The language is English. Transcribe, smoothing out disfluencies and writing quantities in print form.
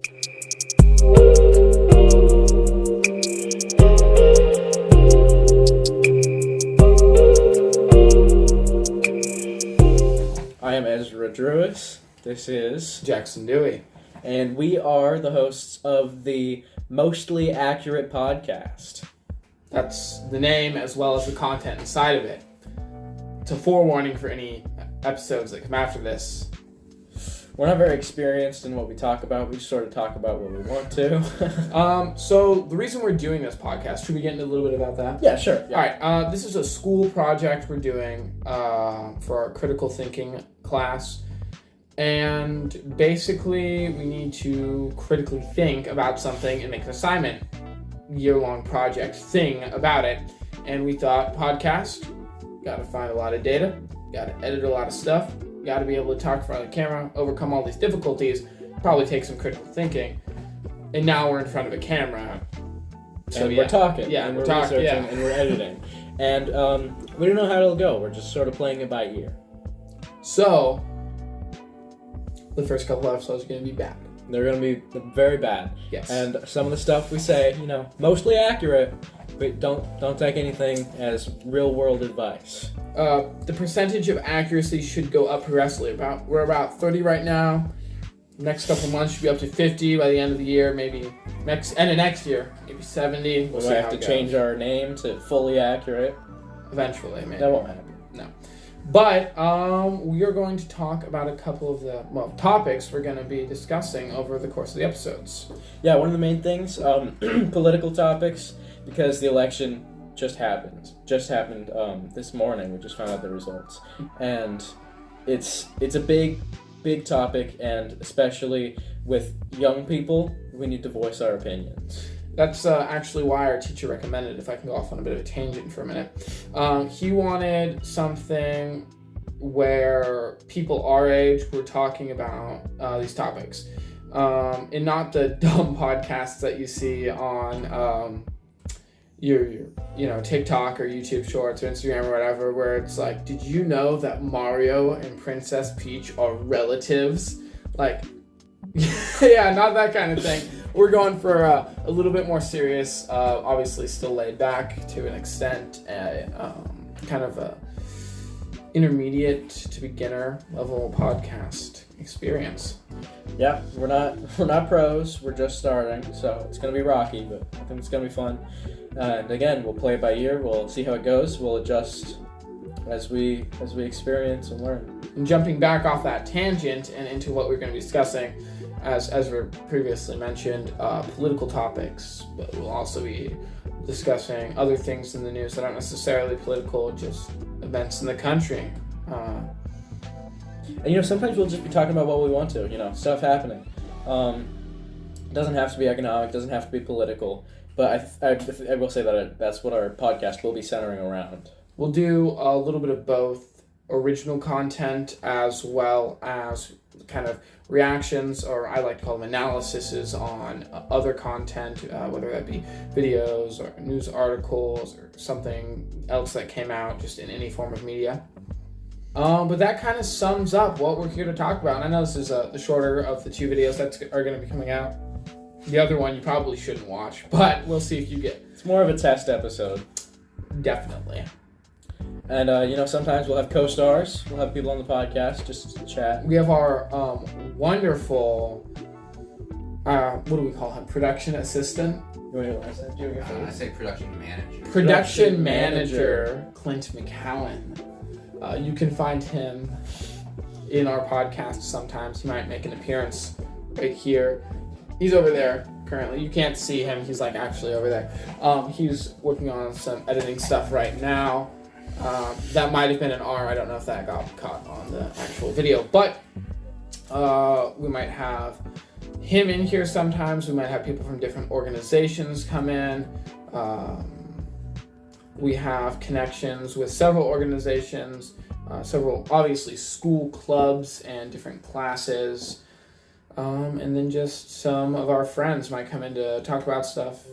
I am Ezra Drewis. This is Jackson Dewey. And we are the hosts of the Mostly Accurate podcast. That's the name as well as the content inside of it. It's a forewarning for any episodes that come after this. We're not very experienced in what we talk about. We just sort of talk about what we want to. So the reason we're doing this podcast, should we get into a little bit about that? Yeah, sure. Yeah. All right. This is a school project we're doing for our critical thinking class. And basically, we need to critically think about something and make an assignment, year-long project thing about it. And we thought, podcast, got to find a lot of data, got to edit a lot of stuff, got to be able to talk in front of the camera, overcome all these difficulties, probably take some critical thinking. And now we're in front of a camera. So we're talking. Yeah, and we're talking, researching, and we're editing. And we don't know how it'll go. We're just sort of playing it by ear. So the first couple episodes are going to be bad. They're going to be very bad. Yes. And some of the stuff we say, mostly accurate, but don't take anything as real-world advice. The percentage of accuracy should go up progressively. We're about 30 right now. Next couple of months should be up to 50 by the end of the year, maybe end of next year, maybe 70. We'll have to change our name to fully accurate. Eventually, maybe. That won't happen. No. But we are going to talk about a couple of the topics we're going to be discussing over the course of the episodes. Yeah, one of the main things, political topics, because the election just happened this morning. We just found out the results, and it's a big topic, and especially with young people, we need to voice our opinions. That's actually why our teacher recommended, if I can go off on a bit of a tangent for a minute. He wanted something where people our age were talking about these topics. And not the dumb podcasts that you see on your TikTok or YouTube Shorts or Instagram or whatever, where it's like, did you know that Mario and Princess Peach are relatives? Like, yeah, not that kind of thing. We're going for a little bit more serious, obviously still laid back to an extent, kind of a intermediate to beginner level podcast experience. Yeah, we're not pros. We're just starting, so it's gonna be rocky, but I think it's gonna be fun. And again, we'll play it by ear. We'll see how it goes. We'll adjust as we experience and learn. And jumping back off that tangent and into what we're going to be discussing, as we previously mentioned, political topics, but we'll also be discussing other things in the news that aren't necessarily political, just events in the country. And sometimes we'll just be talking about what we want to, stuff happening. It doesn't have to be economic, doesn't have to be political, but I will say that that's what our podcast will be centering around. We'll do a little bit of both original content as well as kind of reactions, or I like to call them analyses on other content, whether that be videos or news articles or something else that came out just in any form of media. But that kind of sums up what we're here to talk about. And I know this is the shorter of the two videos that are going to be coming out. The other one you probably shouldn't watch, but we'll see if you get. It's more of a test episode. Definitely. And, sometimes we'll have co-stars. We'll have people on the podcast just to chat. We have our wonderful, what do we call him? Production assistant? I say production manager. Production manager, Clint McCowan. You can find him in our podcast sometimes. He might make an appearance right here. He's over there currently. You can't see him. He's actually over there. He's working on some editing stuff right now. That might have been an R. I don't know if that got caught on the actual video, but we might have him in here sometimes. We might have people from different organizations come in. We have connections with several organizations, several obviously school clubs and different classes. And then just some of our friends might come in to talk about stuff